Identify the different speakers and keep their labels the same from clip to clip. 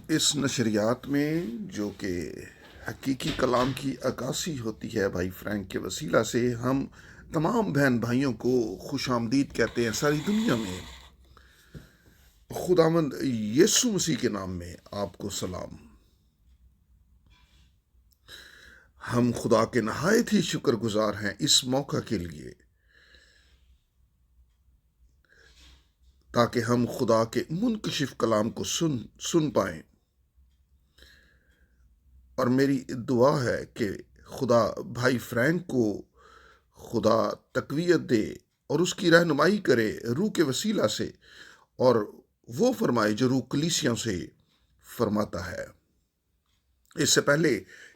Speaker 1: इस नशरियात में जो कि हकीकी कलाम की अक्कासी होती है भाई फ्रैंक के वसीला से, हम तमाम बहन भाइयों को खुश आमदीद कहते हैं सारी दुनिया में। खुदावंद यीशु मसीह के नाम में आपको सलाम। हम खुदा के नहायत ही शुक्रगुजार हैं इस मौका के लिए, ताकि हम खुदा के मुनकशिफ कलाम को सुन पाएं। और मेरी दुआ है कि खुदा भाई फ्रैंक को खुदा तकवीत दे और उसकी रहनुमाई करे रूह के वसीला से, और वो फरमाए जो रूह कलीसियों से फरमाता है। इससे पहले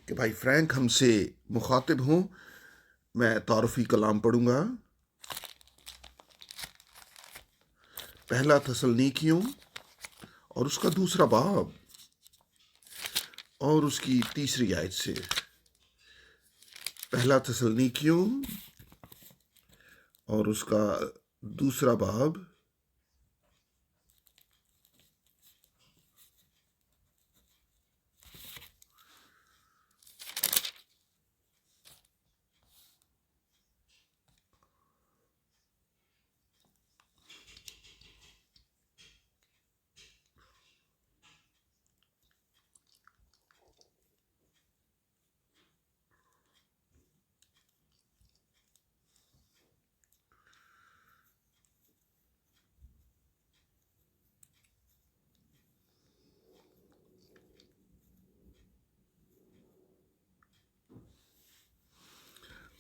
Speaker 1: कि भाई फ्रैंक हमसे मुखातिब हों, मैं तारुफी कलाम पढ़ूंगा। पहला थसलनीकियों और उसका दूसरा बाब और उसकी तीसरी आयत से। पहला थसलनीकियों और उसका दूसरा बाब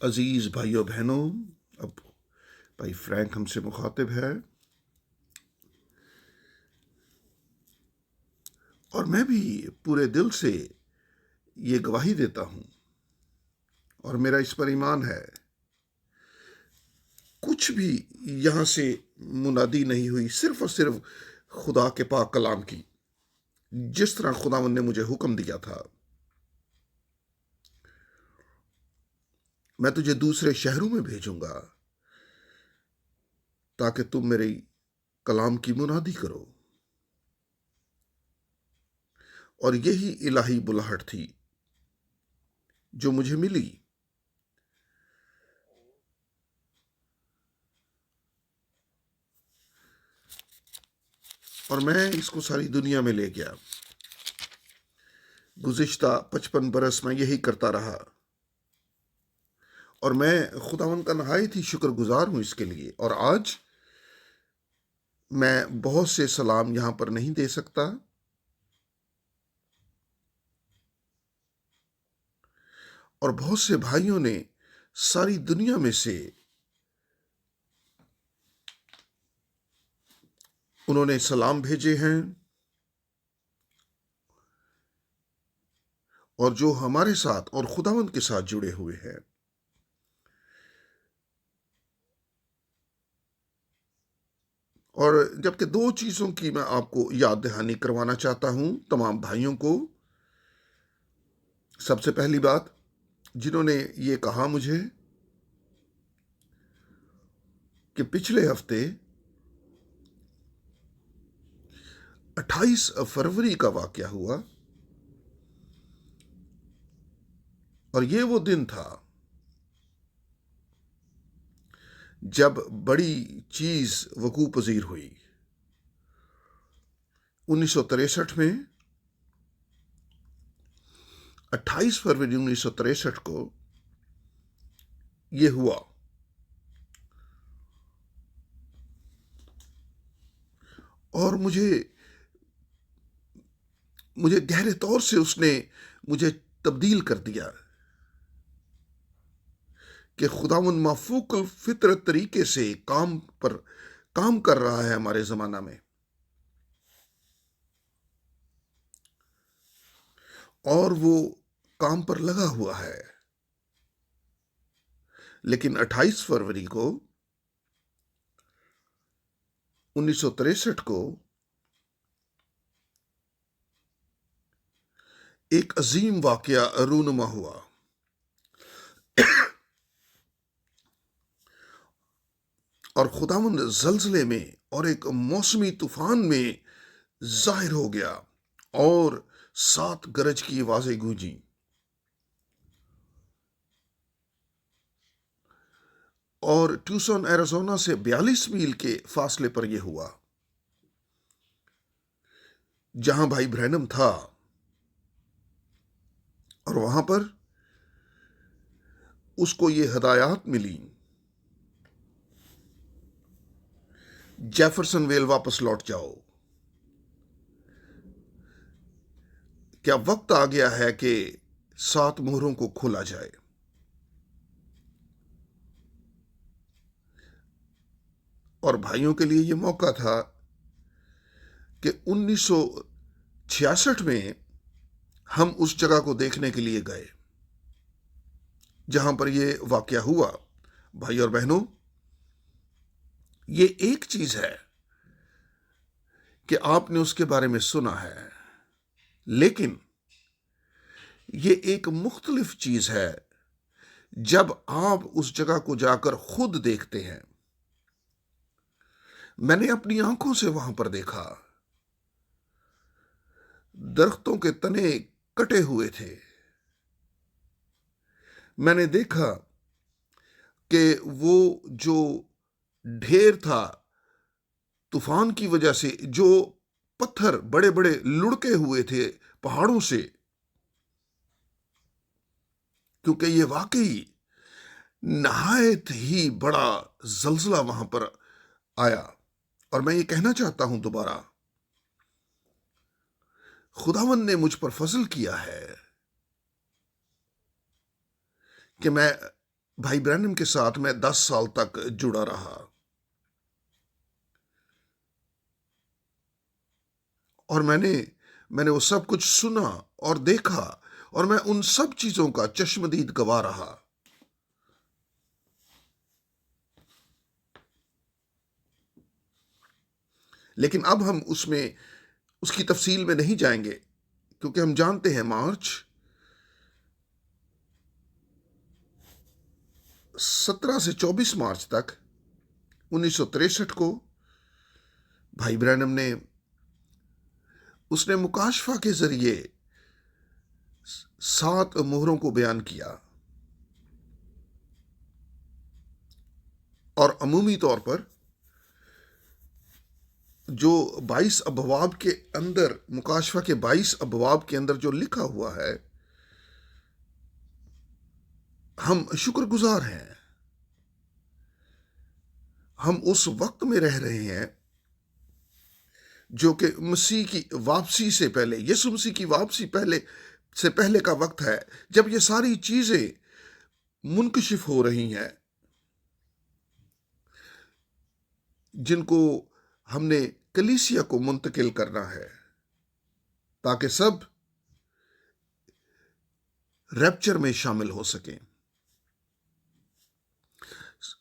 Speaker 1: अजीज भाइयों बहनों, अब भाई फ्रैंक हमसे मुखातिब है और मैं भी पूरे दिल से ये गवाही देता हूं और मेरा इस पर ईमान है, कुछ भी यहां से मुनादी नहीं हुई, सिर्फ और सिर्फ खुदा के पाक कलाम की। जिस तरह खुदावंद ने मुझे हुक्म दिया था, मैं तुझे दूसरे शहरों में भेजूंगा ताकि तुम मेरे कलाम की मुनादी करो। और यही इलाही बुलाहट थी जो मुझे मिली। और मैं इसको सारी दुनिया में ले गया। गुज़िश्ता 55 बरस में यही करता रहा और मैं खुदावंद का नहायत ही शुक्रगुजार हूं इसके लिए। और आज मैं बहुत से सलाम यहां पर नहीं दे सकता, और बहुत से भाइयों ने सारी दुनिया में से उन्होंने सलाम भेजे हैं, और जो हमारे साथ और खुदावंद के साथ जुड़े हुए हैं। और जबकि दो चीजों की मैं आपको याद दहानी करवाना चाहता हूं तमाम भाइयों को। सबसे पहली बात, जिन्होंने ये कहा मुझे कि पिछले हफ्ते 28 फरवरी का वाकया हुआ, और ये वो दिन था जब बड़ी चीज वकू पजीर हुई। 1963 में 28 फरवरी 1963 को ये हुआ। और मुझे गहरे तौर से उसने मुझे तब्दील कर दिया कि खुदावंद माफूकल फितरत तरीके से काम कर रहा है हमारे जमाना में। और वो काम पर लगा हुआ है। लेकिन 28 फरवरी को 1963 को एक अजीम वाकया रूनुमा हुआ। और खुदावंद जल्जले में और एक मौसमी तूफान में जाहिर हो गया और 7 गरज की आवाजें गूंजी। और ट्यूसन एरिज़ोना से 42 मील के फासले पर यह हुआ, जहां भाई ब्रैनम था। और वहां पर उसको ये हदायत मिली, जेफरसनवेल वापस लौट जाओ। क्या वक्त आ गया है कि 7 मोहरों को खोला जाए। और भाइयों के लिए यह मौका था कि 1966 में हम उस जगह को देखने के लिए गए जहां पर यह वाकया हुआ। भाई और बहनों, ये एक चीज है कि आपने उसके बारे में सुना है, लेकिन ये एक मुख्तलिफ चीज है जब आप उस जगह को जाकर खुद देखते हैं। मैंने अपनी आंखों से वहां पर देखा, दरख्तों के तने कटे हुए थे। मैंने देखा कि वो जो ढेर था तूफान की वजह से, जो पत्थर बड़े बड़े लुढ़के हुए थे पहाड़ों से, क्योंकि ये वाकई नहायत ही बड़ा जलजला वहां पर आया। और मैं ये कहना चाहता हूं दोबारा, खुदावन ने मुझ पर फजल किया है कि मैं भाई ब्रैनम के साथ मैं 10 साल तक जुड़ा रहा। और मैंने वो सब कुछ सुना और देखा, और मैं उन सब चीजों का चश्मदीद गवाह रहा। लेकिन अब हम उसकी तफसील में नहीं जाएंगे, क्योंकि हम जानते हैं मार्च 17 से 24 मार्च तक 1963 को भाई ब्रैनम ने उसने मुकाशफा के जरिए 7 मोहरों को बयान किया। और अमूमी तौर पर जो 22 अबवाब के अंदर, मुकाशफा के 22 अबवाब के अंदर जो लिखा हुआ है, हम शुक्रगुजार हैं। हम उस वक्त में रह रहे हैं जो कि मसीह की वापसी से पहले, यीशु मसीह की वापसी से पहले का वक्त है, जब ये सारी चीजें मुनकशिफ हो रही हैं, जिनको हमने कलीसिया को मुंतकिल करना है, ताकि सब रैप्चर में शामिल हो सकें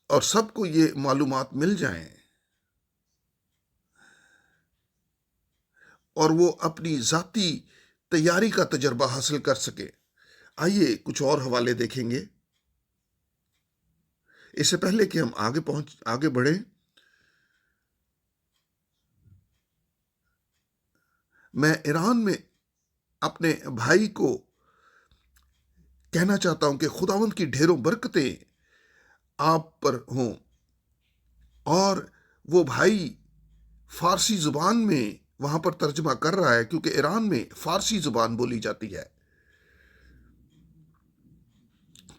Speaker 1: और सबको ये मालूमात मिल जाएं और वो अपनी जाती तैयारी का तजर्बा हासिल कर सके। आइए कुछ और हवाले देखेंगे इससे पहले कि हम आगे बढ़े। मैं ईरान में अपने भाई को कहना चाहता हूं कि खुदावंद की ढेरों बरकतें आप पर हों। और वो भाई फारसी जुबान में वहां पर तर्जमा कर रहा है, क्योंकि ईरान में फारसी जुबान बोली जाती है,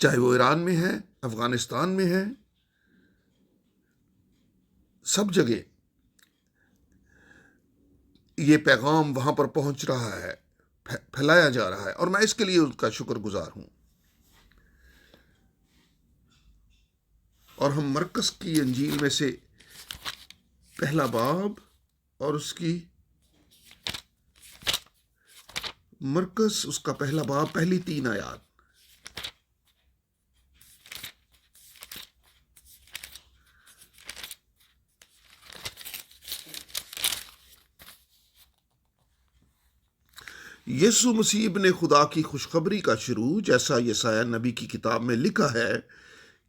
Speaker 1: चाहे वो ईरान में है, अफगानिस्तान में है, सब जगह ये पैगाम वहां पर पहुंच रहा है, फैलाया जा रहा है, और मैं इसके लिए उनका शुक्रगुजार हूं। और हम मरकस की अंजील में से पहला बाब और उसकी मरकस उसका पहला बाब पहली 3 आयात, यीशु मसीह ने खुदा की खुशखबरी का शुरू, जैसा यसाया नबी की किताब में लिखा है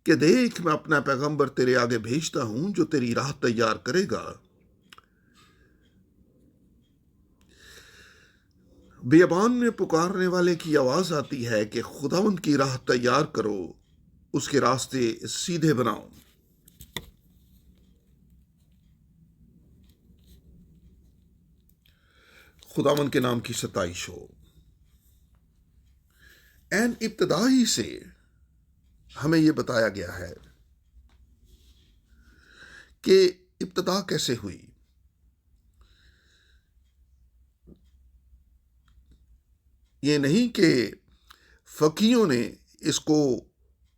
Speaker 1: कि देख मैं अपना पैगंबर तेरे आगे भेजता हूं जो तेरी राह तैयार करेगा। बियाबान में पुकारने वाले की आवाज आती है कि खुदावंद की राह तैयार करो, उसके रास्ते सीधे बनाओ। खुदावंद के नाम की सताइश हो। एन इब्तदा ही से हमें यह बताया गया है कि इब्तदा कैसे हुई। ये नहीं कि फकीयों ने इसको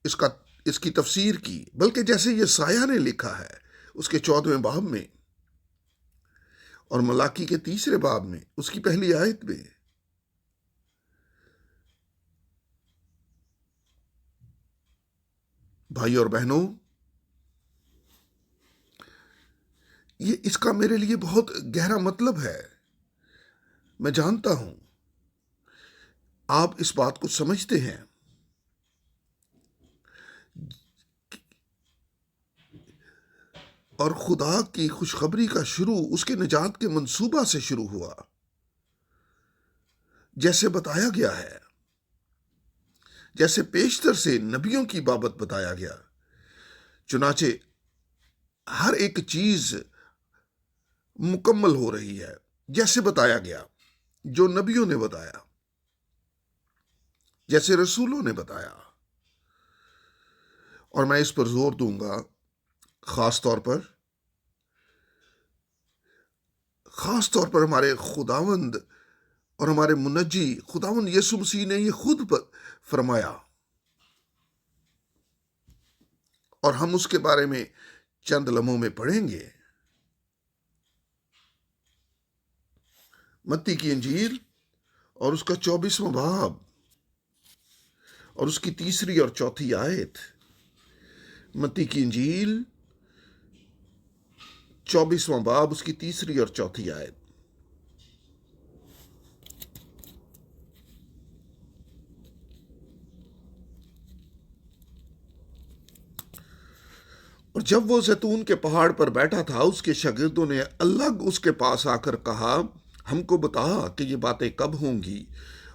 Speaker 1: इसका इसकी तफसीर की, बल्कि जैसे यसाया ने लिखा है उसके 14वें बाब में और मलाकी के 3रे बाब में उसकी पहली आयत में, भाई और बहनों, ये इसका मेरे लिए बहुत गहरा मतलब है। मैं जानता हूं आप इस बात को समझते हैं। और खुदा की खुशखबरी का शुरू उसके निजात के मंसूबा से शुरू हुआ, जैसे बताया गया है, जैसे पेशतर से नबियों की बाबत बताया गया। चुनाचे हर एक चीज मुकम्मल हो रही है जैसे बताया गया, जो नबियों ने बताया, जैसे रसूलों ने बताया। और मैं इस पर जोर दूंगा, खास तौर पर हमारे खुदावंद और हमारे मुनज्जी खुदावंद यीशु मसीह ने यह खुद फरमाया, और हम उसके बारे में चंद लम्हों में पढ़ेंगे। मत्ती की इंजील और उसका 24वां बाब और उसकी 3री और 4थी आयत। मत्ती की इंजील 24वां बाब उसकी 3री और 4थी आयत। और जब वो जैतून के पहाड़ पर बैठा था, उसके शागिर्दों ने अलग उसके पास आकर कहा, हमको बता कि ये बातें कब होंगी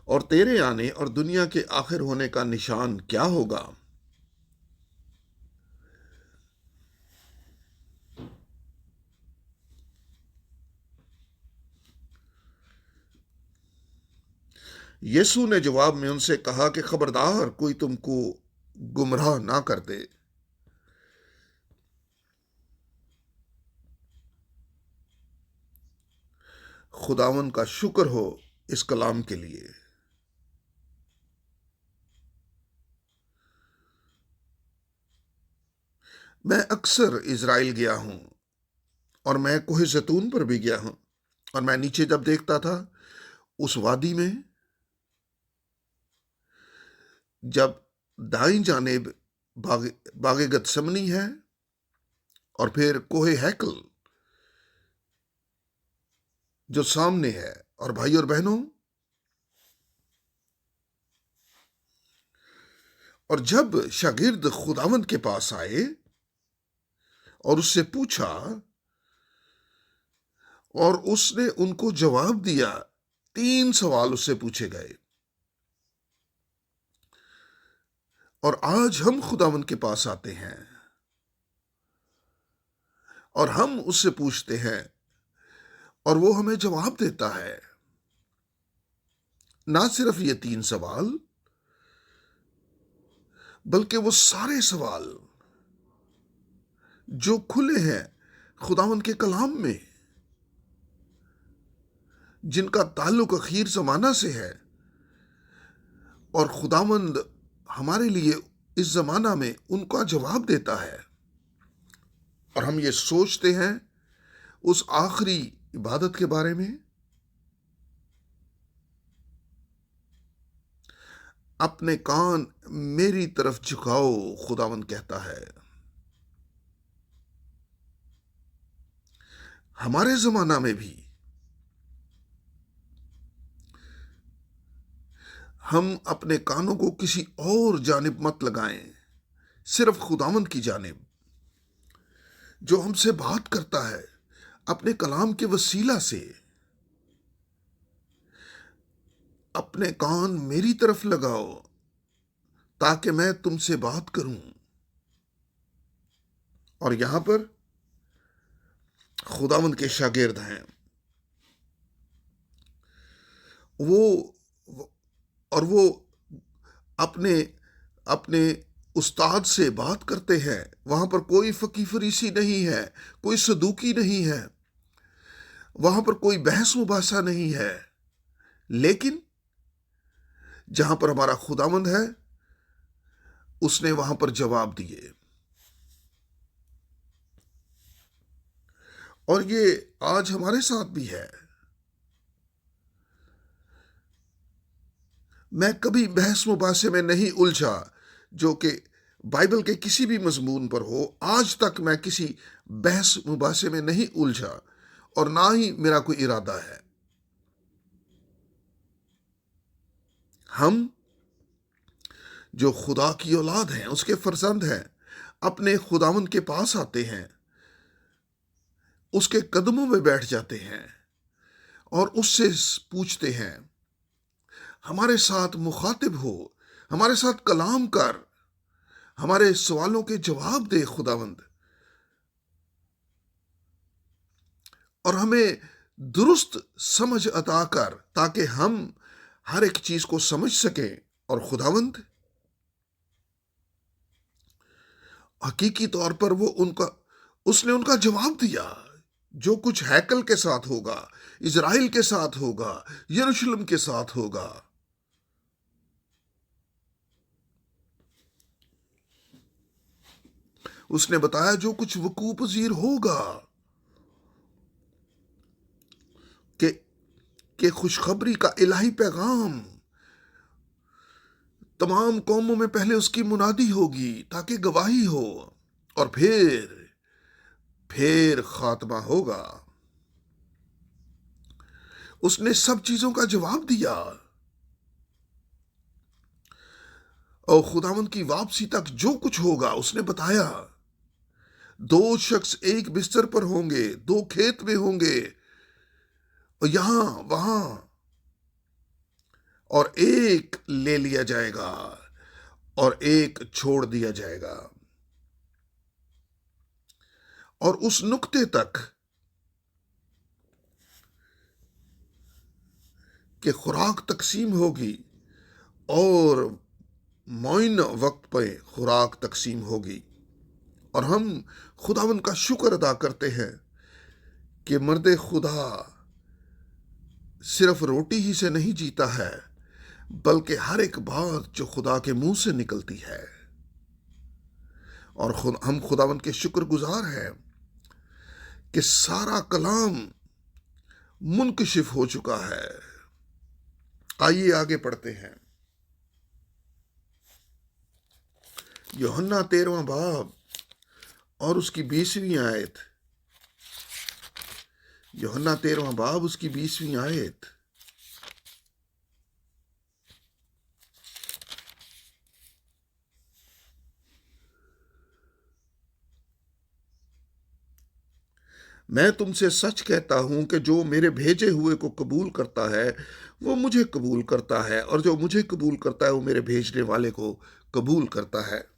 Speaker 1: और तेरे आने और दुनिया के आखिर होने का निशान क्या होगा। यीशु ने जवाब में उनसे कहा कि खबरदार कोई तुमको गुमराह ना कर दे। खुदावन का शुक्र हो इस कलाम के लिए। मैं अक्सर इज़राइल गया हूं और मैं कोहे जैतून पर भी गया हूं, और मैं नीचे जब देखता था उस वादी में, जब दाईं जानिब बागे गतसमनी है और फिर कोहे हैकल जो सामने है। और भाई और बहनों, और जब शागिर्द खुदावंद के पास आए और उससे पूछा और उसने उनको जवाब दिया, 3 सवाल उससे पूछे गए। और आज हम खुदावंद के पास आते हैं और हम उससे पूछते हैं और वो हमें जवाब देता है। ना सिर्फ ये 3 सवाल, बल्कि वो सारे सवाल जो खुले हैं खुदावंद के कलाम में, जिनका ताल्लुक अखीर ज़माना से है, और खुदावंद हमारे लिए इस जमाना में उनका जवाब देता है। और हम ये सोचते हैं उस आखिरी इबादत के बारे में। अपने कान मेरी तरफ झुकाओ, खुदावंद कहता है। हमारे जमाना में भी हम अपने कानों को किसी और जानिब मत लगाएं, सिर्फ खुदावंद की जानिब, जो हमसे बात करता है अपने कलाम के वसीला से। अपने कान मेरी तरफ लगाओ ताकि मैं तुमसे बात करूं। और यहां पर खुदावंद के शागिर्द हैं, वो और वो अपने अपने उस्ताद से बात करते हैं। वहां पर कोई फकी फरीसी नहीं है, कोई सदूकी नहीं है, वहां पर कोई बहस मुबासा नहीं है, लेकिन जहां पर हमारा खुदावंद है उसने वहां पर जवाब दिए। और ये आज हमारे साथ भी है। मैं कभी बहस मुबासे में नहीं उलझा जो कि बाइबल के किसी भी मजमून पर हो। आज तक मैं किसी बहस मुबासे में नहीं उलझा और ना ही मेरा कोई इरादा है। हम जो खुदा की औलाद हैं, उसके फर्जंद हैं, अपने खुदावंद के पास आते हैं, उसके कदमों में बैठ जाते हैं और उससे पूछते हैं, हमारे साथ मुखातिब हो, हमारे साथ कलाम कर, हमारे सवालों के जवाब दे खुदावंद, और हमें दुरुस्त समझ अता कर ताकि हम हर एक चीज को समझ सकें। और खुदावंद हकीकी तौर पर उसने उनका जवाब दिया। जो कुछ हैकल के साथ होगा, इजराइल के साथ होगा, यरूशलेम के साथ होगा, उसने बताया जो कुछ वकूअ पजीर होगा, कि खुशखबरी का इलाही पैगाम तमाम कौमों में पहले उसकी मुनादी होगी ताकि गवाही हो, और फिर खात्मा होगा। उसने सब चीजों का जवाब दिया और खुदावंद की वापसी तक जो कुछ होगा उसने बताया। दो शख्स एक बिस्तर पर होंगे, दो खेत में होंगे, और यहां वहां, और एक ले लिया जाएगा और एक छोड़ दिया जाएगा। और उस नुक्ते तक कि खुराक तकसीम होगी और मुअय्यन वक्त पे खुराक तकसीम होगी। और हम खुदावन का शुक्र अदा करते हैं कि मर्द खुदा सिर्फ रोटी ही से नहीं जीता है, बल्कि हर एक बात जो खुदा के मुंह से निकलती है। और हम खुदावन के शुक्रगुजार हैं कि सारा कलाम मुनकशिफ हो चुका है। आइए आगे पढ़ते हैं। यूहन्ना 13वां बाब और उसकी 20वीं आयत। यूहन्ना 13वां बाब उसकी 20वीं आयत। मैं तुमसे सच कहता हूं कि जो मेरे भेजे हुए को कबूल करता है वो मुझे कबूल करता है, और जो मुझे कबूल करता है वो मेरे भेजने वाले को कबूल करता है।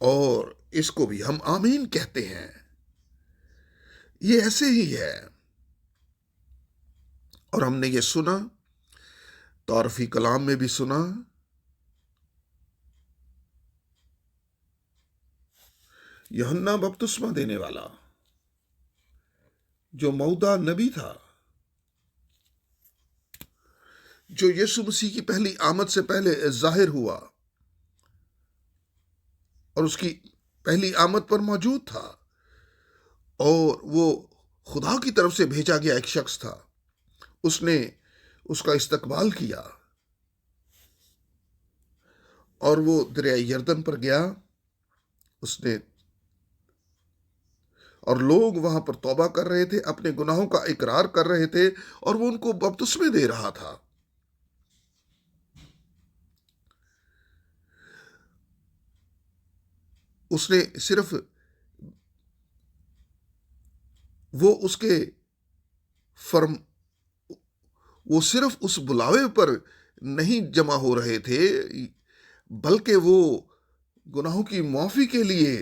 Speaker 1: और इसको भी हम आमीन कहते हैं। ये ऐसे ही है। और हमने ये सुना, तारफी कलाम में भी सुना, यूहन्ना बपतिस्मा देने वाला जो मौदा नबी था, जो यीशु मसीह की पहली आमद से पहले जाहिर हुआ और उसकी पहली आमद पर मौजूद था, और वो खुदा की तरफ से भेजा गया एक शख्स था। उसने उसका इस्तकबाल किया और वो दरिया यर्दन पर गया। उसने और लोग वहां पर तौबा कर रहे थे, अपने गुनाहों का इकरार कर रहे थे, और वो उनको बपतिस्मे दे रहा था। उसने सिर्फ वो उसके फर्म वो सिर्फ उस बुलावे पर नहीं जमा हो रहे थे, बल्कि वो गुनाहों की माफी के लिए,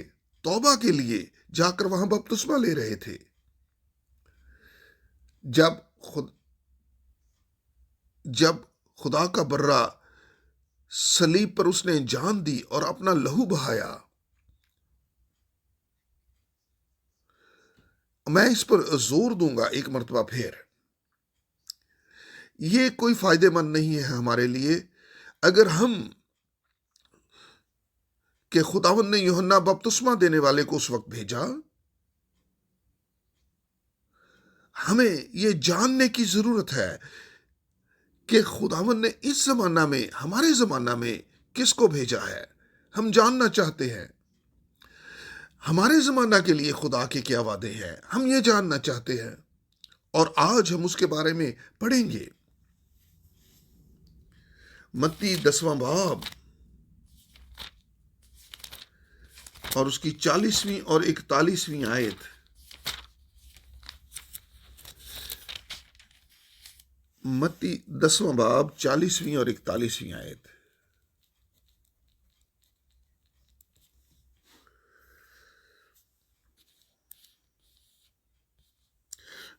Speaker 1: तौबा के लिए जाकर वहां बपतिस्मा ले रहे थे। जब खुद जब खुदा का बर्रा सलीब पर उसने जान दी और अपना लहू बहाया, मैं इस पर जोर दूंगा एक मर्तबा फिर, ये कोई फायदेमंद नहीं है हमारे लिए अगर हम कि खुदावंद ने यूहन्ना बपतिस्मा देने वाले को उस वक्त भेजा। हमें यह जानने की जरूरत है कि खुदावंद ने इस जमाना में, हमारे जमाना में किसको भेजा है। हम जानना चाहते हैं हमारे जमाना के लिए खुदा के क्या वादे हैं, हम ये जानना चाहते हैं और आज हम उसके बारे में पढ़ेंगे। मत्ती 10वां बाब और उसकी 40वीं और 41वीं आयत। मत्ती 10वां बाब 40वीं और 41वीं आयत।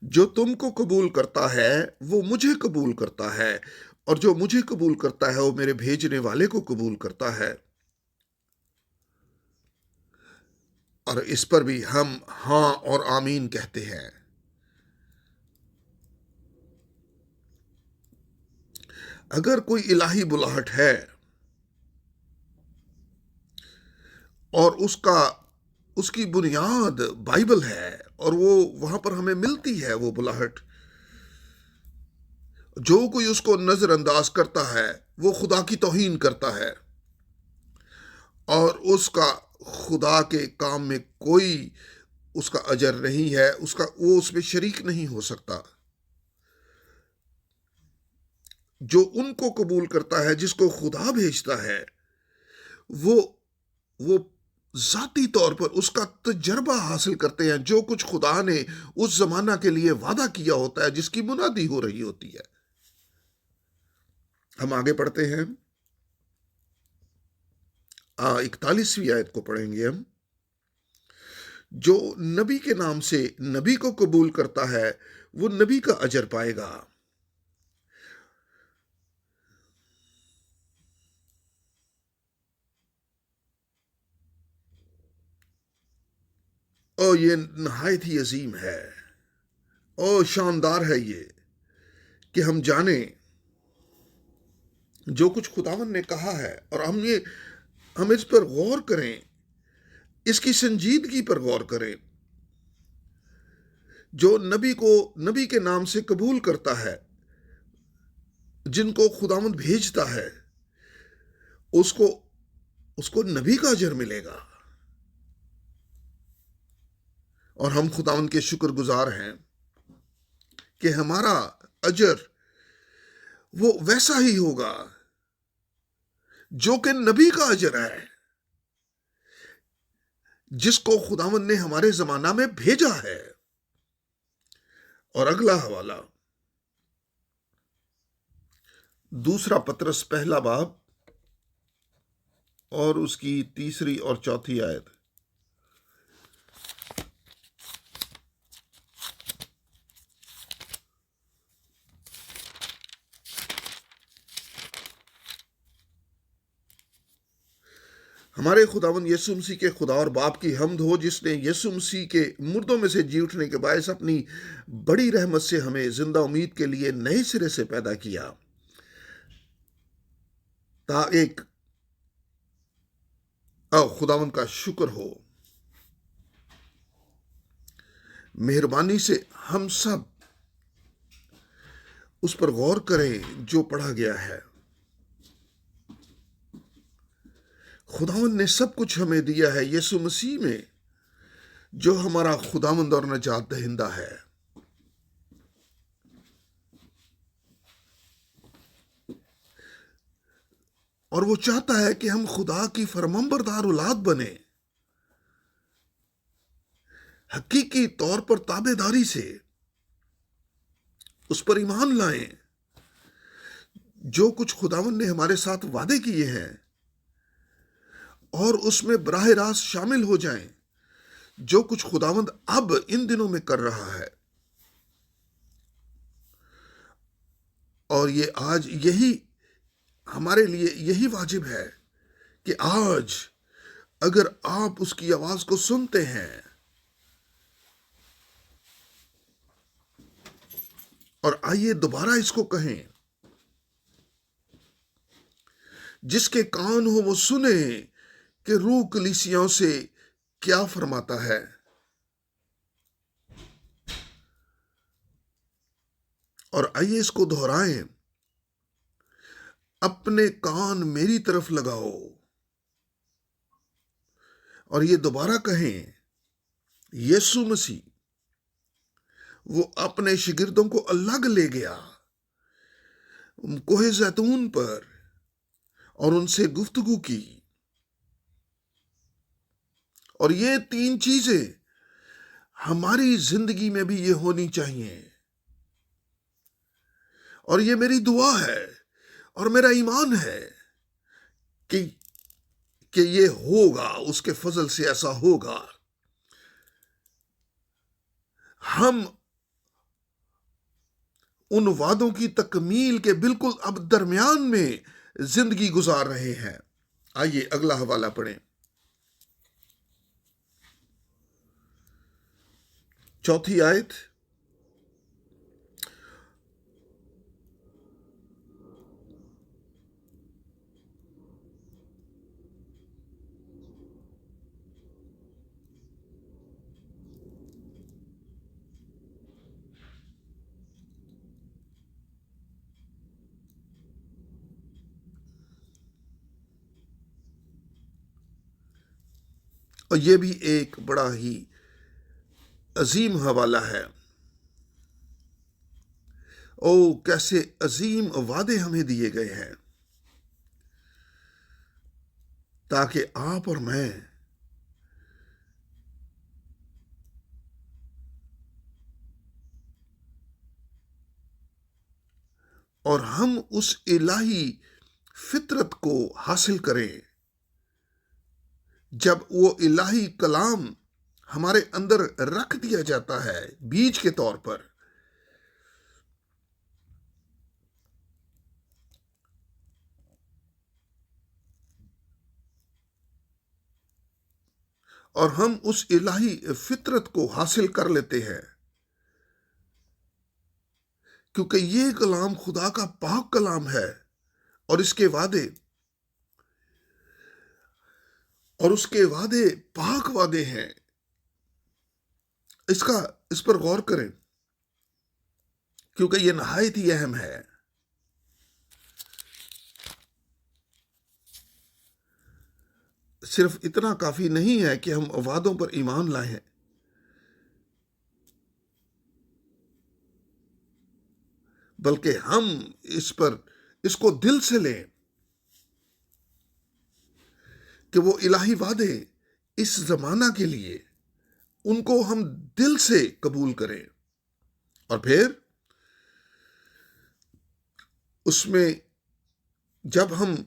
Speaker 1: जो तुमको कबूल करता है वो मुझे कबूल करता है, और जो मुझे कबूल करता है वो मेरे भेजने वाले को कबूल करता है। और इस पर भी हम हां और आमीन कहते हैं। अगर कोई इलाही बुलाहट है और उसकी बुनियाद बाइबल है और वो वहां पर हमें मिलती है, वो बुलाहट, जो कोई उसको नजरअंदाज करता है वो खुदा की तौहीन करता है और उसका खुदा के काम में कोई उसका अजर नहीं है, वो उसमें शरीक नहीं हो सकता। जो उनको कबूल करता है जिसको खुदा भेजता है, वो वो जाती तौर पर उसका तजर्बा हासिल करते हैं, जो कुछ खुदा ने उस जमाना के लिए वादा किया होता है, जिसकी मुनादी हो रही होती है। हम आगे पढ़ते हैं, 41वीं आयत को पढ़ेंगे हम। जो नबी के नाम से नबी को कबूल करता है वो नबी का अजर पाएगा। और ये नहायत ही अजीम है और शानदार है ये कि हम जाने जो कुछ खुदावन ने कहा है और हम इस पर गौर करें, इसकी संजीदगी पर गौर करें। जो नबी को नबी के नाम से कबूल करता है, जिनको खुदावंद भेजता है, उसको उसको नबी का अजर मिलेगा। और हम खुदावंद के शुक्रगुजार हैं कि हमारा अजर वो वैसा ही होगा जो कि नबी का अजर है, जिसको खुदावंद ने हमारे जमाना में भेजा है। और अगला हवाला, दूसरा पतरस पहला बाब और उसकी 3री और 4थी आयत। हमारे खुदावंद यीशु मसीह के खुदा और बाप की हम्द हो, जिसने यीशु मसीह के मुर्दों में से जी उठने के बायस अपनी बड़ी रहमत से हमें जिंदा उम्मीद के लिए नए सिरे से पैदा किया, ताकि खुदावंद का शुक्र हो। मेहरबानी से हम सब उस पर गौर करें जो पढ़ा गया है। खुदावंद ने सब कुछ हमें दिया है यीशु मसीह में, जो हमारा खुदावंद और नजात दहिंदा है। और वो चाहता है कि हम खुदा की फरमाबरदार औलाद बने, हकीकी तौर पर ताबेदारी से उस पर ईमान लाएं जो कुछ खुदावंद ने हमारे साथ वादे किए हैं और उसमें बराह रास्त शामिल हो जाएं, जो कुछ खुदावंद अब इन दिनों में कर रहा है। और ये आज यही हमारे लिए यही वाजिब है कि आज अगर आप उसकी आवाज को सुनते हैं और आइए दोबारा इसको कहें, जिसके कान हो वो सुने कि रूह कलीसियाओं से क्या फरमाता है। और आइए इसको दोहराएं, अपने कान मेरी तरफ लगाओ। और ये दोबारा कहें, यीशु मसीह वो अपने शिगिर्दों को अलग ले गया कोहे जैतून पर और उनसे गुफ्तगू की। और ये तीन चीजें हमारी जिंदगी में भी ये होनी चाहिए। और ये मेरी दुआ है और मेरा ईमान है कि ये होगा, उसके फजल से ऐसा होगा। हम उन वादों की तकमील के बिल्कुल अब दरमियान में जिंदगी गुजार रहे हैं। आइए अगला हवाला पढ़ें, 4 आयत। और यह भी एक बड़ा ही अजीम हवाला है। ओ कैसे अजीम वादे हमें दिए गए हैं, ताकि आप और मैं और हम उस इलाही फितरत को हासिल करें। जब वो इलाही कलाम हमारे अंदर रख दिया जाता है बीज के तौर पर, और हम उस इलाही फितरत को हासिल कर लेते हैं, क्योंकि ये कलाम खुदा का पाक कलाम है और इसके वादे और उसके वादे पाक वादे हैं। इस पर गौर करें, क्योंकि यह नहायत ही अहम है। सिर्फ इतना काफी नहीं है कि हम वादों पर ईमान लाएं, बल्कि हम इसको दिल से लें कि वो इलाही वादे इस जमाना के लिए, उनको हम दिल से कबूल करें। और फिर उसमें जब हम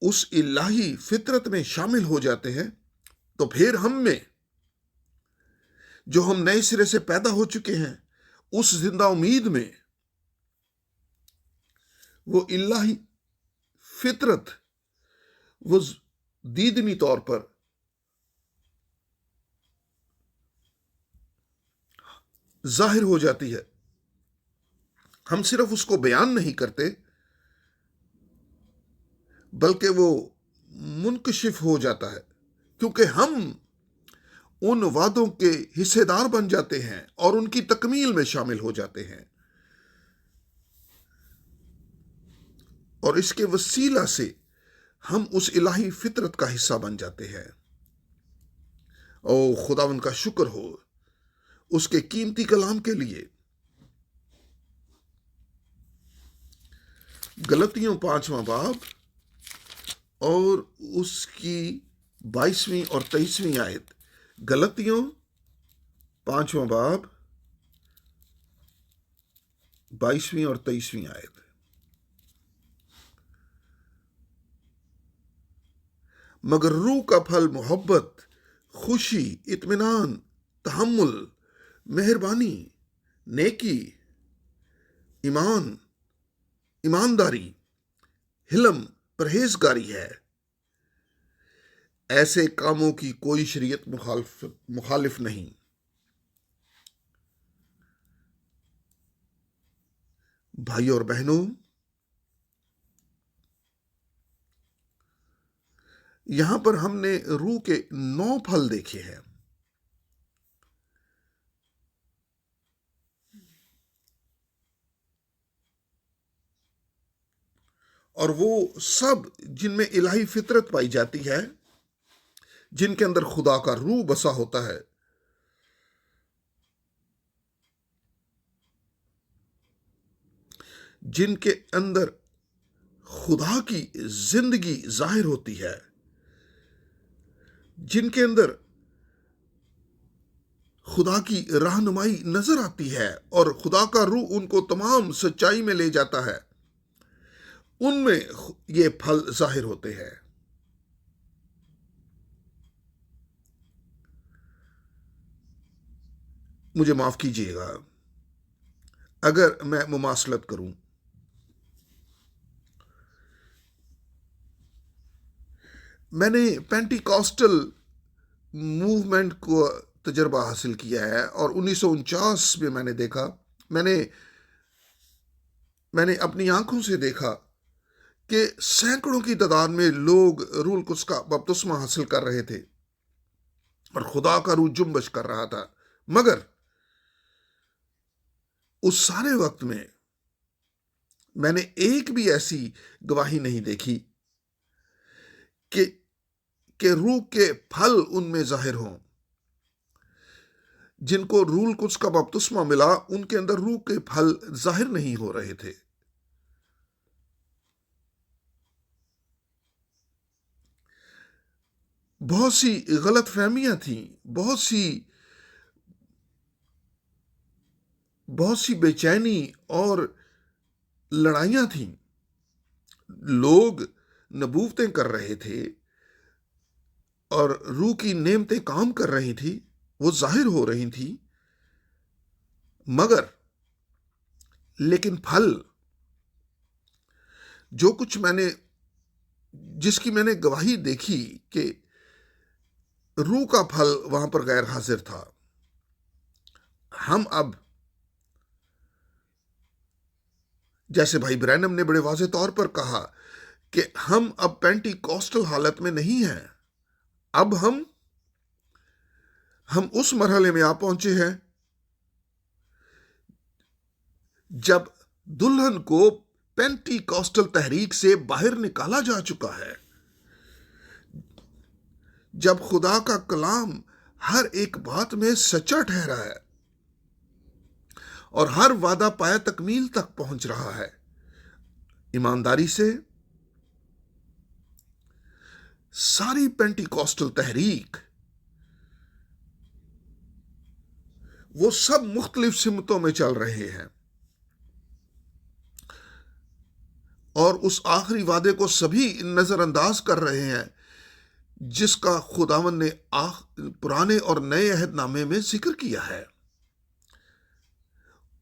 Speaker 1: उस इलाही फितरत में शामिल हो जाते हैं, तो फिर हम में जो हम नए सिरे से पैदा हो चुके हैं, उस जिंदा उम्मीद में वो इलाही फितरत वो दीदनी तौर पर जाहिर हो जाती है। हम सिर्फ उसको बयान नहीं करते, बल्कि वो मुनकशिफ हो जाता है, क्योंकि हम उन वादों के हिस्सेदार बन जाते हैं और उनकी तकमील में शामिल हो जाते हैं। और इसके वसीला से हम उस इलाही फितरत का हिस्सा बन जाते हैं। ओ खुदावंद का शुक्र हो उसके कीमती कलाम के लिए। गलतियों 5वां बाब और उसकी 22वीं और 23वीं आयत। गलतियों 5वां बाब 22वीं और 23वीं आयत। मगर रूह का फल मोहब्बत, खुशी, इत्मीनान, तहम्मुल, मेहरबानी, नेकी, ईमान, ईमानदारी, हिलम, परहेजगारी है। ऐसे कामों की कोई शरीयत मुखालिफ नहीं। भाई और बहनों, यहां पर हमने रूह के 9 फल देखे हैं। और वो सब जिनमें इलाही फितरत पाई जाती है, जिनके अंदर खुदा का रूह बसा होता है, जिनके अंदर खुदा की जिंदगी जाहिर होती है, जिनके अंदर खुदा की रहनुमाई नजर आती है और खुदा का रूह उनको तमाम सच्चाई में ले जाता है, उनमें ये फल जाहिर होते हैं। मुझे माफ कीजिएगा अगर मैं मुमासलत करूं। मैंने पेंटिकॉस्टल मूवमेंट को तजर्बा हासिल किया है और 1949 में मैंने देखा, मैंने अपनी आंखों से देखा कि सैकड़ों की तादाद में लोग रूल कुद्स का बपतिस्मा हासिल कर रहे थे और खुदा का रूह जुम्बश कर रहा था। मगर उस सारे वक्त में मैंने एक भी ऐसी गवाही नहीं देखी कि रूह के फल उनमें जाहिर हों। जिनको रूल कुद्स का बपतिस्मा मिला, उनके अंदर रूह के फल जाहिर नहीं हो रहे थे। बहुत सी गलत फहमियां थी, बहुत सी बेचैनी और लड़ाइयां थीं। लोग नबूवतें कर रहे थे और रूह की नेमतें काम कर रही थी, वो जाहिर हो रही थी, मगर लेकिन फल जो कुछ जिसकी मैंने गवाही देखी कि रूह का फल वहां पर गैर हाजिर था। हम अब, जैसे भाई ब्रैनम ने बड़े वाज़ेह तौर पर कहा कि हम अब पेंटिकॉस्टल हालत में नहीं हैं। अब हम उस मरहले में आ पहुंचे हैं जब दुल्हन को पेंटिकॉस्टल तहरीक से बाहर निकाला जा चुका है, जब खुदा का कलाम हर एक बात में सच्चा ठहरा है और हर वादा पाया तकमील तक पहुंच रहा है। ईमानदारी से सारी पेंटिकॉस्टल तहरीक, वो सब मुख्तलिफ सिमतों में चल रहे हैं और उस आखिरी वादे को सभी नजरअंदाज कर रहे हैं जिसका खुदावन ने पुराने और नए अहदनामे में जिक्र किया है।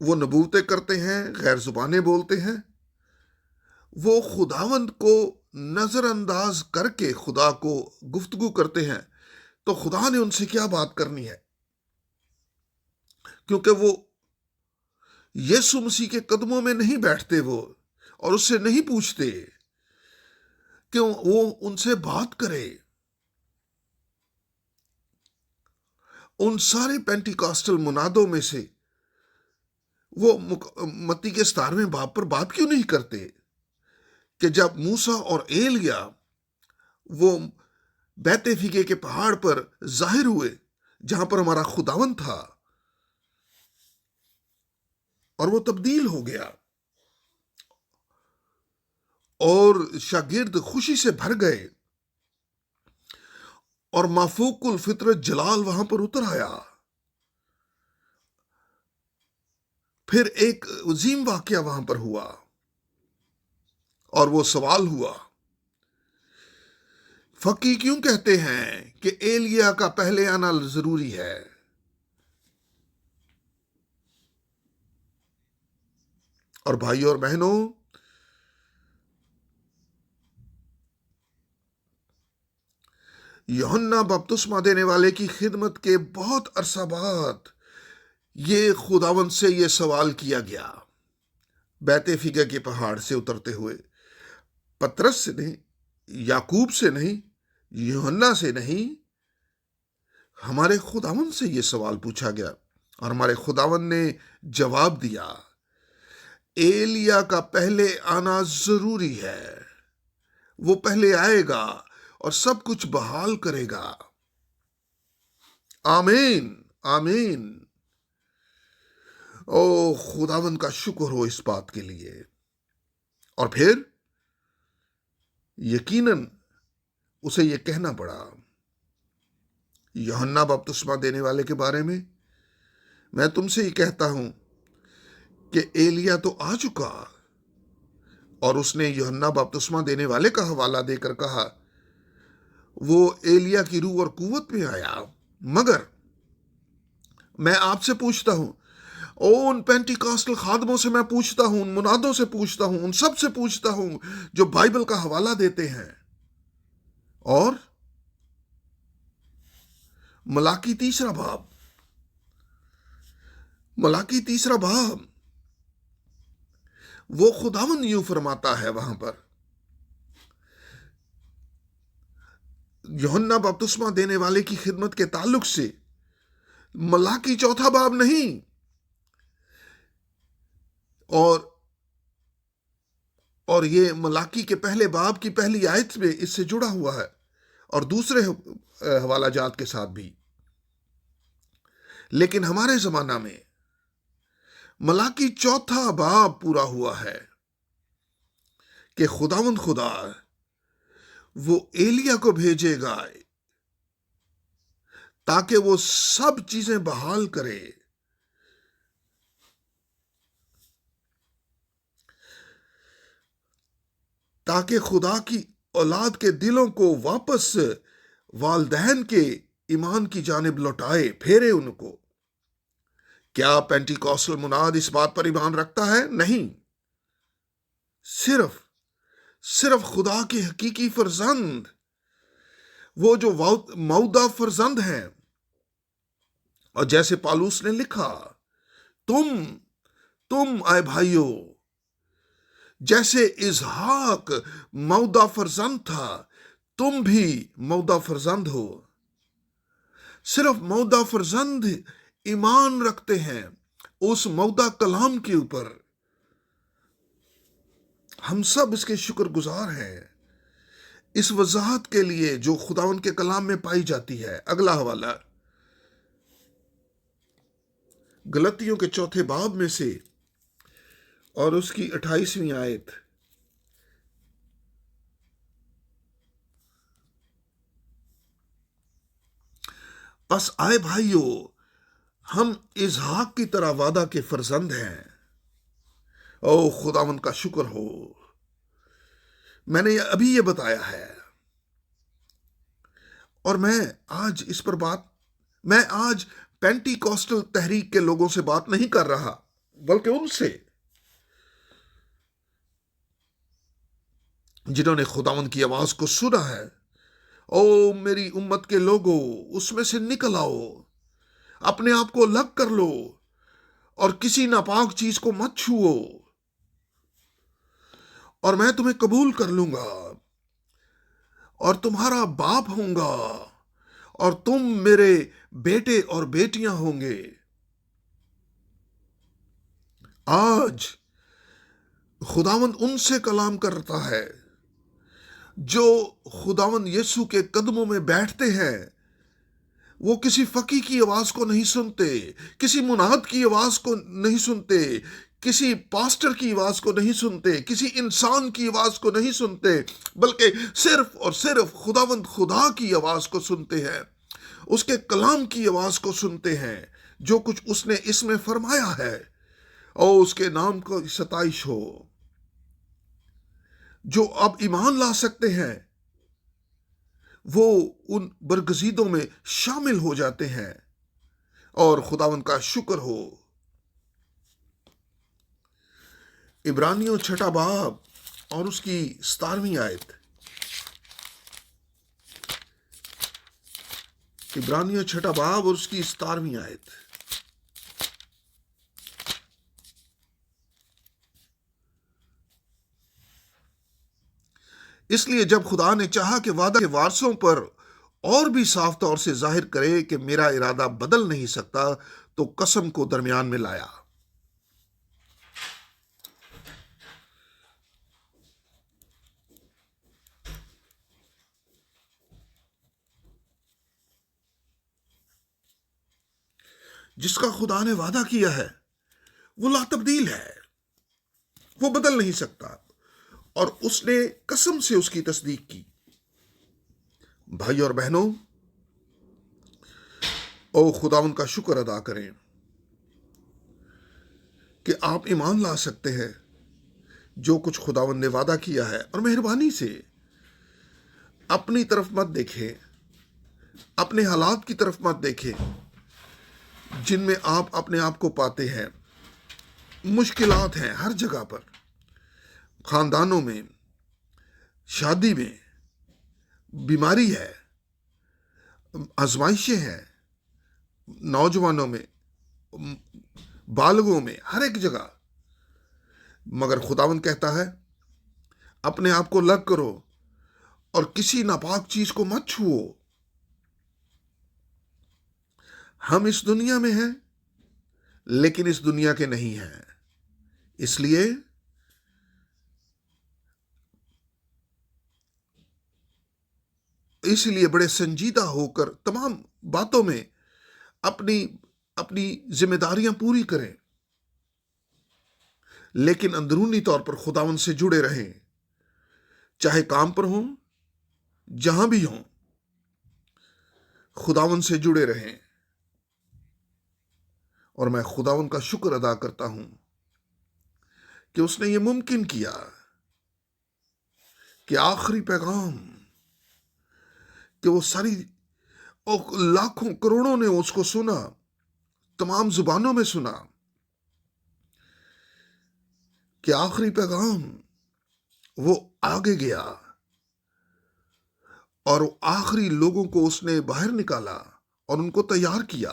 Speaker 1: वो नबूवतें करते हैं, गैर जुबानें बोलते हैं, वो खुदावंद को नजरअंदाज करके खुदा को गुफ्तगू करते हैं। तो खुदा ने उनसे क्या बात करनी है, क्योंकि वो यीशु मसीह के कदमों में नहीं बैठते वो और उससे नहीं पूछते क्यों वो उनसे बात करे। उन सारे पेंटिकॉस्टल मुनादों में से वो मत्ती के 17वें बाब पर बात क्यों नहीं करते कि जब मूसा और एलिया वो बैते फिगे के पहाड़ पर जाहिर हुए, जहां पर हमारा खुदावन था, और वो तब्दील हो गया और शागिर्द खुशी से भर गए और माफूकुल फितरत जलाल वहां पर उतर आया। फिर एक अजीम वाकया वहां पर हुआ और वो सवाल हुआ, फकी क्यों कहते हैं कि एलिया का पहले आना जरूरी है? और भाइयों और बहनों, यूहन्ना बपतिस्मा देने वाले की खिदमत के बहुत अरसा बाद ये खुदावंद से ये सवाल किया गया, बैते फिगा के पहाड़ से उतरते हुए। पतरस से नहीं, याकूब से नहीं, यूहन्ना से नहीं, हमारे खुदावंद से ये सवाल पूछा गया और हमारे खुदावंद ने जवाब दिया, एलिया का पहले आना जरूरी है। वो पहले आएगा और सब कुछ बहाल करेगा। आमीन, आमीन। ओ खुदावंद का शुक्र हो इस बात के लिए। और फिर यकीनन उसे यह कहना पड़ा, यूहन्ना बपतिस्मा देने वाले के बारे में मैं तुमसे ही कहता हूं कि एलिया तो आ चुका। और उसने यूहन्ना बपतिस्मा देने वाले का हवाला देकर कहा, वो एलिया की रूह और कुव्वत में आया। मगर मैं आपसे पूछता हूं, उन पेंटिकॉस्टल खादमों से मैं पूछता हूं, उन मुनादों से पूछता हूं, उन सब से पूछता हूं जो बाइबल का हवाला देते हैं। और मलाकी तीसरा बाब, वो खुदावंद यूं फरमाता है वहां पर, यूहन्ना बपतिस्मा देने वाले की खिदमत के ताल्लुक से, मलाकी चौथा बाब नहीं, और ये मलाकी के पहले बाब की पहली आयत में इससे जुड़ा हुआ है और दूसरे हवाला जात के साथ भी। लेकिन हमारे जमाना में मलाकी चौथा बाब पूरा हुआ है कि खुदावंद खुदा वो एलिया को भेजेगा ताकि वो सब चीजें बहाल करे, ताकि खुदा की औलाद के दिलों को वापस वालदैन के ईमान की जानिब लौटाए, फेरे उनको। क्या पेंटिकॉस्टल मुनाद इस बात पर ईमान रखता है? नहीं। सिर्फ खुदा के हकीकी फरजंद, वो जो मौदा फरजंद हैं। और जैसे पालूस ने लिखा, तुम आए भाइयों, जैसे इसहाक मौदा फरजंद था, तुम भी मौदा फरजंद हो। सिर्फ मौदा फरजंद ईमान रखते हैं उस मौदा कलाम के ऊपर। हम सब इसके शुक्रगुजार हैं इस वजाहत के लिए जो खुदावंद के कलाम में पाई जाती है। अगला हवाला गलतियों के चौथे बाब में से और उसकी 28वीं आयत। बस आए भाइयों, हम इसहाक की तरह वादा के फरजंद हैं। ओ खुदावंद का शुक्र हो, मैंने अभी ये बताया है। और मैं आज पेंटिकॉस्टल तहरीक के लोगों से बात नहीं कर रहा, बल्कि उनसे जिन्होंने खुदावंद की आवाज को सुना है। ओ मेरी उम्मत के लोगों, उसमें से निकल आओ, अपने आप को अलग कर लो और किसी नापाक चीज को मत छुओ, और मैं तुम्हें कबूल कर लूंगा और तुम्हारा बाप होऊंगा और तुम मेरे बेटे और बेटियां होंगे। आज खुदावंद उनसे कलाम करता है जो खुदावंद यीशु के कदमों में बैठते हैं। वो किसी फकी की आवाज को नहीं सुनते, किसी मुनाद की आवाज को नहीं सुनते, किसी पास्टर की आवाज को नहीं सुनते, किसी इंसान की आवाज को नहीं सुनते, बल्कि सिर्फ और सिर्फ खुदावंद खुदा की आवाज को सुनते हैं, उसके कलाम की आवाज को सुनते हैं, जो कुछ उसने इसमें फरमाया है। और उसके नाम को सताइश हो। जो अब ईमान ला सकते हैं वो उन बरगजीदों में शामिल हो जाते हैं। और खुदावंद का शुक्र हो। इब्रानियों छठा बाब और उसकी 17वीं आयत। इब्रानियों छठा बाब और उसकी 17वीं आयत। इसलिए जब खुदा ने चाहा कि वादा के वारसों पर और भी साफ तौर से जाहिर करे कि मेरा इरादा बदल नहीं सकता, तो कसम को दरमियान में लाया। जिसका खुदा ने वादा किया है वो लातब्दील है, वो बदल नहीं सकता, और उसने कसम से उसकी तस्दीक की। भाई और बहनों, ओ खुदावंद का शुक्र अदा करें कि आप ईमान ला सकते हैं जो कुछ खुदावंद ने वादा किया है, और मेहरबानी से अपनी तरफ मत देखें, अपने हालात की तरफ मत देखें जिनमें आप अपने आप को पाते हैं। मुश्किलात हैं हर जगह पर, खानदानों में, शादी में, बीमारी है, आजमाइशें हैं, नौजवानों में, बालगों में, हर एक जगह। मगर खुदावंद कहता है अपने आप को अलग करो और किसी नापाक चीज को मत छुओ। हम इस दुनिया में हैं लेकिन इस दुनिया के नहीं हैं, इसलिए बड़े संजीदा होकर तमाम बातों में अपनी अपनी जिम्मेदारियां पूरी करें, लेकिन अंदरूनी तौर पर खुदावंद से जुड़े रहें। चाहे काम पर हों, जहां भी हों, खुदावंद से जुड़े रहें। और मैं खुदावंद का शुक्र अदा करता हूं कि उसने ये मुमकिन किया कि आखिरी पैगाम, कि वो सारी और लाखों करोड़ों ने उसको सुना, तमाम जुबानों में सुना, कि आखिरी पैगाम वो आगे गया और आखिरी लोगों को उसने बाहर निकाला और उनको तैयार किया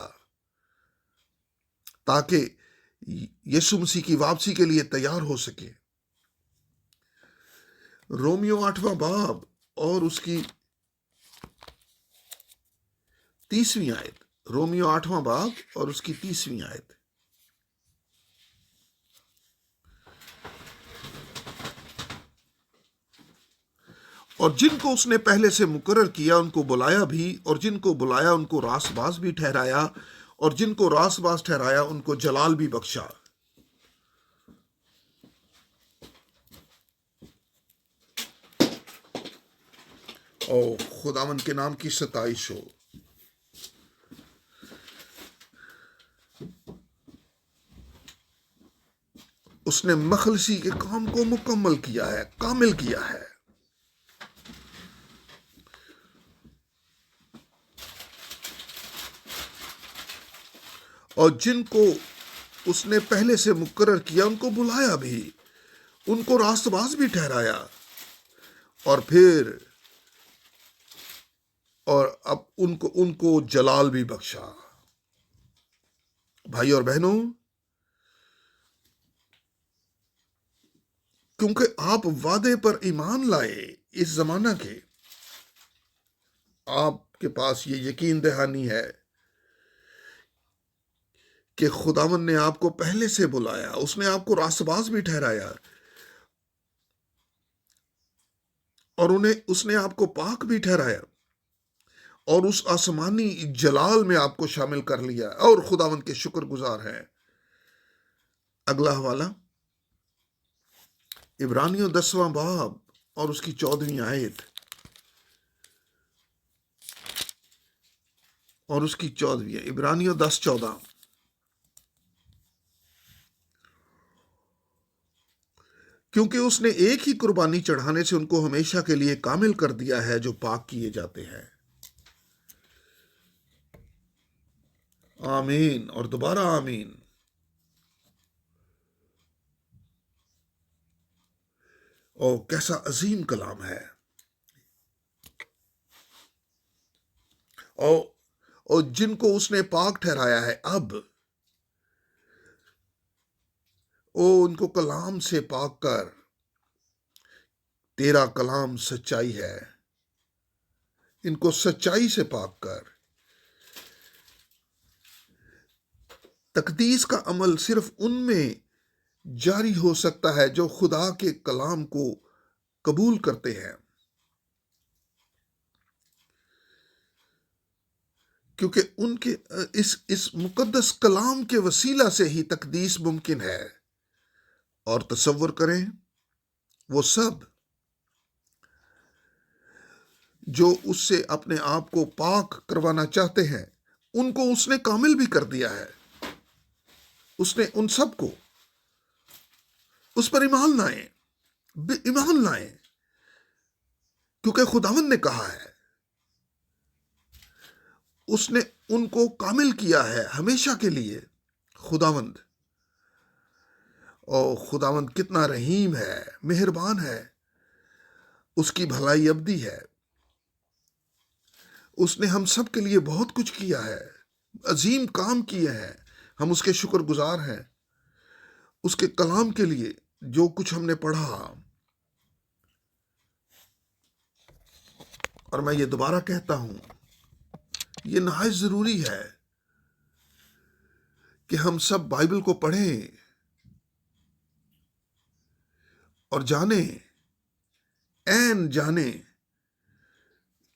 Speaker 1: ताकि यीशु मसीह की वापसी के लिए तैयार हो सके। रोमियो 8वां बाब और उसकी 30वीं आयत। रोमियो 8वां बाब और उसकी 30वीं आयत। और जिनको उसने पहले से मुकर्रर किया उनको बुलाया भी, और जिनको बुलाया उनको रासबाज भी ठहराया, और जिनको रासबाज ठहराया उनको जलाल भी बख्शा। ओ खुदावंद के नाम की सताइश हो। उसने मखलसी के काम को मुकम्मल किया है, कामिल किया है। और जिनको उसने पहले से मुकर्रर किया उनको बुलाया भी, उनको रास्तबाज भी ठहराया, और फिर और अब उनको उनको जलाल भी बख्शा। भाई और बहनों, क्योंकि आप वादे पर ईमान लाए, इस जमाना के आपके पास ये यकीन दहानी है कि खुदावंद ने आपको पहले से बुलाया, उसने आपको रास्तबाज भी ठहराया, और उसने आपको पाक भी ठहराया, और उस आसमानी जलाल में आपको शामिल कर लिया, और खुदावंद के शुक्रगुजार हैं। अगला हवाला इब्रानियों 10वां बाब और उसकी 14वीं आयत और उसकी 14वीं। इब्रानियों 10:14। क्योंकि उसने एक ही कुर्बानी चढ़ाने से उनको हमेशा के लिए कामिल कर दिया है जो पाक किए जाते हैं। आमीन और दोबारा आमीन। ओ कैसा अजीम कलाम है। और जिनको उसने पाक ठहराया है, अब उनको कलाम से पाक कर, तेरा कलाम सच्चाई है, इनको सच्चाई से पाक कर। तकदीस का अमल सिर्फ उनमें जारी हो सकता है जो खुदा के कलाम को कबूल करते हैं, क्योंकि उनके इस मुकद्दस कलाम के वसीला से ही तकदीस मुमकिन है। और तसव्वुर करें, वो सब जो उससे अपने आप को पाक करवाना चाहते हैं, उनको उसने कामिल भी कर दिया है। उसने उन सब को उस पर ईमान लाएं, क्योंकि खुदावंद ने कहा है, उसने उनको कामिल किया है हमेशा के लिए। खुदावंद, और खुदावंद कितना रहीम है, मेहरबान है, उसकी भलाई अब्दी है। उसने हम सब के लिए बहुत कुछ किया है, अजीम काम किए हैं। हम उसके शुक्रगुजार हैं, उसके कलाम के लिए जो कुछ हमने पढ़ा। और मैं ये दोबारा कहता हूं, ये नहायत जरूरी है कि हम सब बाइबल को पढ़ें और जाने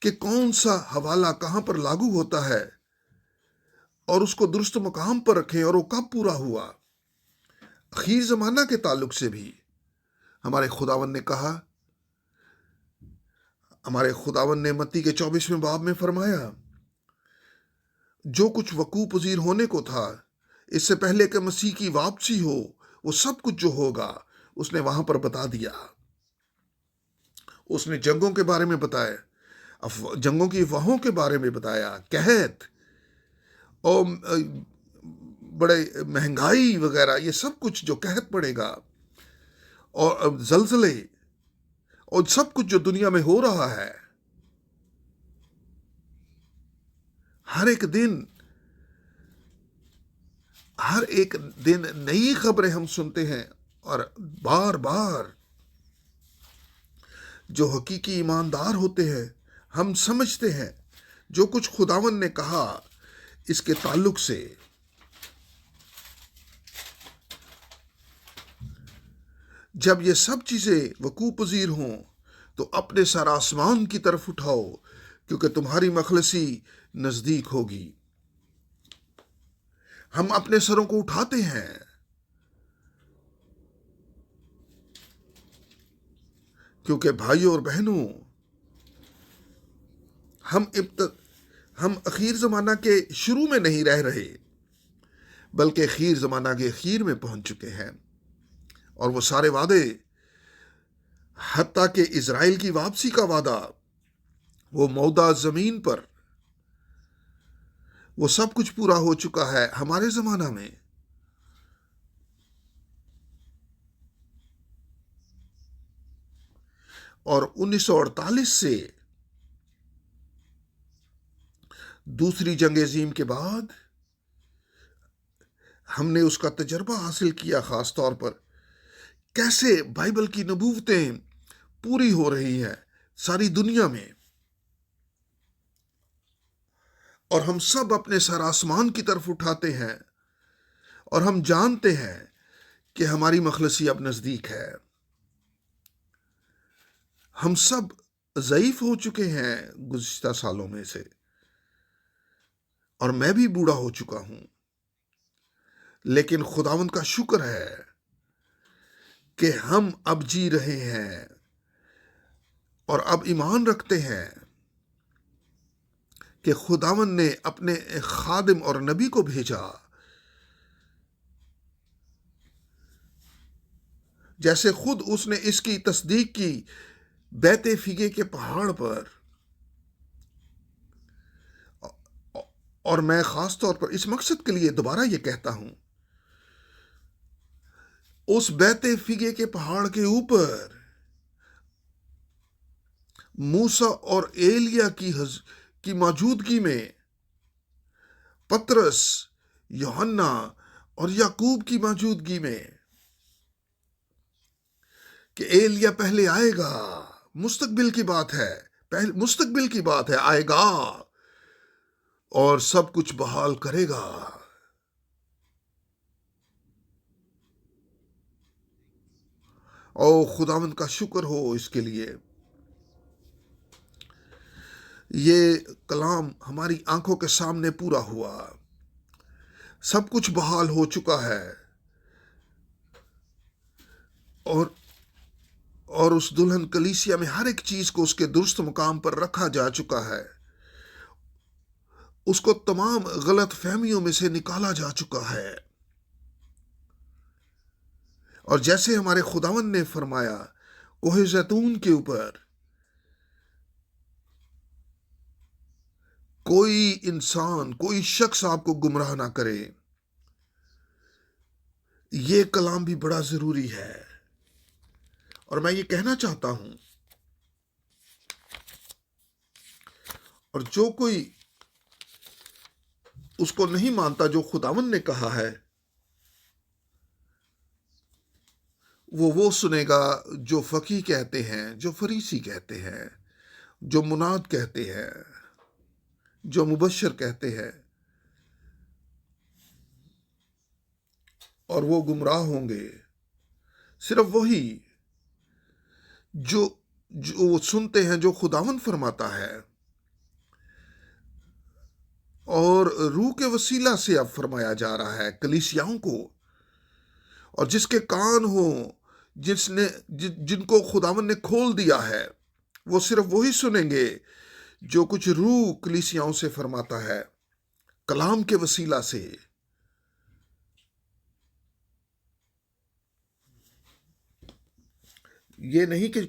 Speaker 1: कि कौन सा हवाला कहां पर लागू होता है, और उसको दुरुस्त मुकाम पर रखें, और वो कब पूरा हुआ। आखिर जमाना के ताल्लुक से भी हमारे खुदावन ने कहा, हमारे खुदावन ने मत्ती के 24वें बाब में फरमाया, जो कुछ वकू पजीर होने को था इससे पहले कि मसीह की वापसी हो, वो सब कुछ जो होगा उसने वहां पर बता दिया। उसने जंगों के बारे में बताया, जंगों की अफवाहों के बारे में बताया, कहत और बड़े महंगाई वगैरह, ये सब कुछ जो कहत पड़ेगा, और जलजले और सब कुछ जो दुनिया में हो रहा है। हर एक दिन नई खबरें हम सुनते हैं, और बार बार जो हकीकी ईमानदार होते हैं, हम समझते हैं जो कुछ खुदावन ने कहा इसके ताल्लुक से। जब ये सब चीजें वकू पजीर हों तो अपने सर आसमान की तरफ उठाओ, क्योंकि तुम्हारी मखलसी नजदीक होगी। हम अपने सरों को उठाते हैं, क्योंकि भाइयों और बहनों, हम अखीर जमाना के शुरू में नहीं रह रहे, बल्कि अखीर जमाना के अखीर में पहुंच चुके हैं। और वो सारे वादे, हत्ता के इजराइल की वापसी का वादा, वो मौदा जमीन पर, वो सब कुछ पूरा हो चुका है हमारे जमाना में। और 1948 से दूसरी जंग अजीम के बाद हमने उसका तजर्बा हासिल किया, खास तौर पर कैसे बाइबल की नबूवतें पूरी हो रही हैं सारी दुनिया में। और हम सब अपने सर आसमान की तरफ उठाते हैं, और हम जानते हैं कि हमारी मखलसी अब नजदीक है। हम सब ज़ईफ हो चुके हैं गुज़िश्ता सालों में से, और मैं भी बूढ़ा हो चुका हूं। लेकिन खुदावंद का शुक्र है कि हम अब जी रहे हैं, और अब ईमान रखते हैं कि खुदावंद ने अपने खादिम और नबी को भेजा, जैसे खुद उसने इसकी तस्दीक की बैते फिगे के पहाड़ पर। और मैं खास तौर पर इस मकसद के लिए दोबारा ये कहता हूं, उस बैते फिगे के पहाड़ के ऊपर मूसा और एलिया की मौजूदगी में, पतरस, यूहन्ना और याकूब की मौजूदगी में, कि एलिया पहले आएगा, मुस्तकबिल की बात है, पहले मुस्तकबिल की बात है, आएगा और सब कुछ बहाल करेगा। ओ खुदावंद का शुक्र हो इसके लिए। ये कलाम हमारी आंखों के सामने पूरा हुआ, सब कुछ बहाल हो चुका है, और उस दुल्हन कलीसिया में हर एक चीज को उसके दुरुस्त मुकाम पर रखा जा चुका है, उसको तमाम गलत फहमियों में से निकाला जा चुका है। और जैसे हमारे खुदावंद ने फरमाया कोहे जैतून के ऊपर, कोई इंसान, कोई शख्स आपको गुमराह ना करे, ये कलाम भी बड़ा जरूरी है। और मैं ये कहना चाहता हूं, और जो कोई उसको नहीं मानता जो खुदावंद ने कहा है, वो सुनेगा जो फकी कहते हैं, जो फरीसी कहते हैं, जो मुनाद कहते हैं, जो मुबशर कहते हैं, और वो गुमराह होंगे। सिर्फ वही जो जो सुनते हैं जो खुदावंद फरमाता है, और रूह के वसीला से अब फरमाया जा रहा है कलीसियाओं को, और जिसके कान हो, जिनको खुदावंद ने खोल दिया है, वो सिर्फ वही सुनेंगे जो कुछ रूह कलीसियाओं से फरमाता है कलाम के वसीला से। ये नहीं कि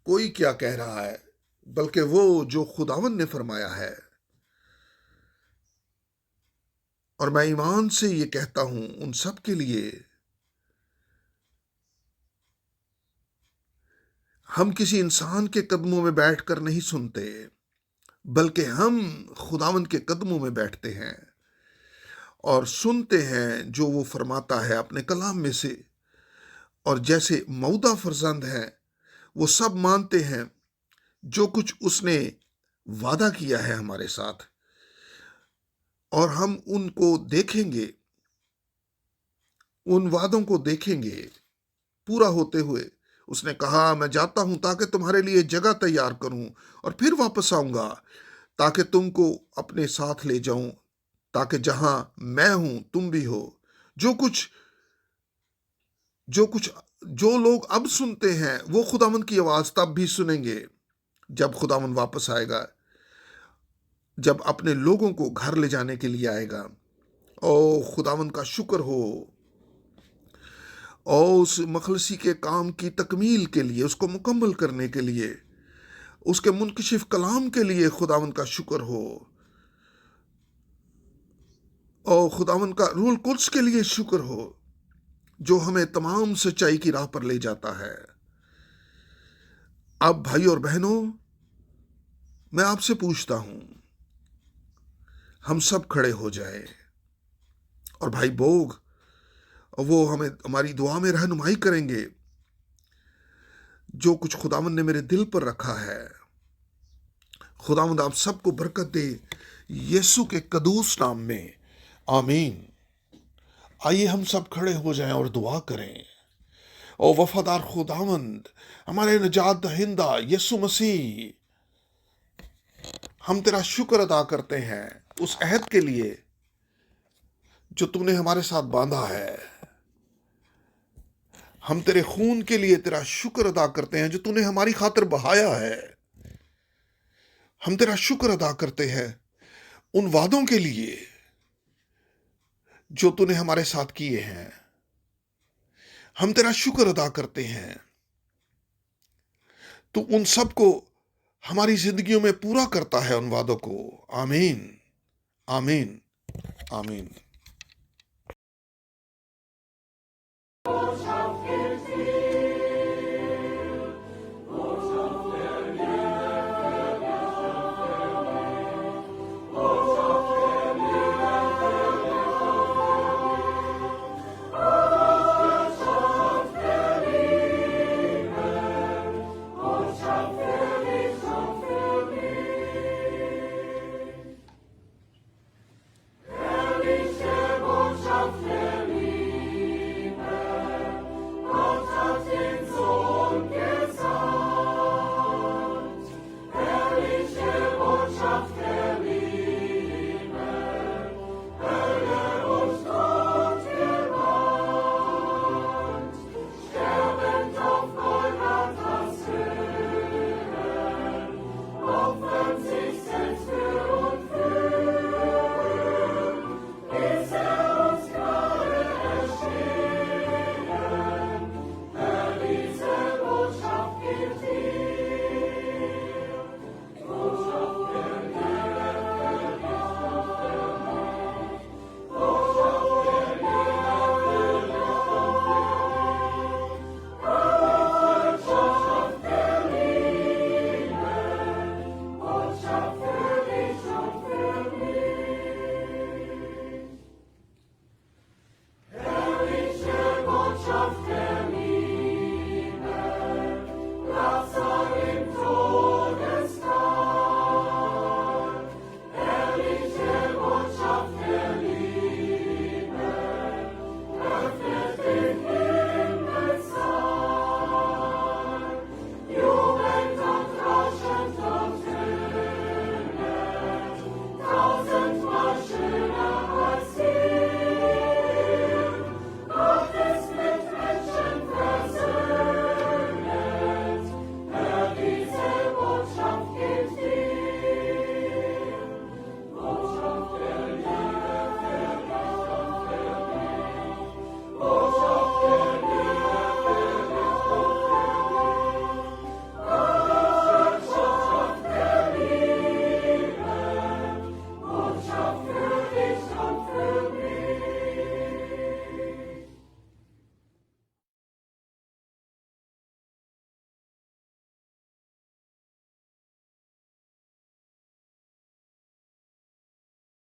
Speaker 1: कोई क्या कह रहा है, बल्कि वो जो खुदावंद ने फरमाया है। और मैं ईमान से ये कहता हूं उन सब के लिए, हम किसी इंसान के कदमों में बैठकर नहीं सुनते, बल्कि हम खुदावंद के कदमों में बैठते हैं और सुनते हैं जो वो फरमाता है अपने कलाम में से। और जैसे मौदा फरजंद हैं, वो सब मानते हैं जो कुछ उसने वादा किया है हमारे साथ, और हम उनको देखेंगे, उन वादों को देखेंगे पूरा होते हुए। उसने कहा मैं जाता हूं ताकि तुम्हारे लिए जगह तैयार करूं, और फिर वापस आऊंगा ताकि तुमको अपने साथ ले जाऊं, ताकि जहां मैं हूं तुम भी हो। जो कुछ जो कुछ जो लोग अब सुनते हैं वो खुदावंद की आवाज तब भी सुनेंगे जब खुदावंद वापस आएगा, जब अपने लोगों को घर ले जाने के लिए आएगा। ओ खुदावंद का शुक्र हो, और उस मखलसी के काम की तकमील के लिए, उसको मुकम्मल करने के लिए, उसके मुनकशिफ कलाम के लिए खुदावंद का शुक्र हो, और खुदावंद का रूल कुद्स के लिए शुक्र हो जो हमें तमाम सच्चाई की राह पर ले जाता है। अब भाई और बहनों, मैं आपसे पूछता हूं, हम सब खड़े हो जाए, और भाई बोग वो हमें हमारी दुआ में रहनुमाई करेंगे। जो कुछ खुदावंद ने मेरे दिल पर रखा है, खुदावंद आप सबको बरकत दे यीशु के कदूस नाम में, आमीन। आइए हम सब खड़े हो जाएं और दुआ करें। ओ वफादार खुदावंद, हमारे निजात दहिंदा यीशु मसीह, हम तेरा शुक्र अदा करते हैं उस अहद के लिए जो तूने हमारे साथ बांधा है। हम तेरे खून के लिए तेरा शुक्र अदा करते हैं जो तूने हमारी खातिर बहाया है। हम तेरा शुक्र अदा करते हैं उन वादों के लिए जो तूने हमारे साथ किए हैं। हम तेरा शुक्र अदा करते हैं, तू उन सब को हमारी जिंदगियों में पूरा करता है, उन वादों को। आमीन, आमीन, आमीन।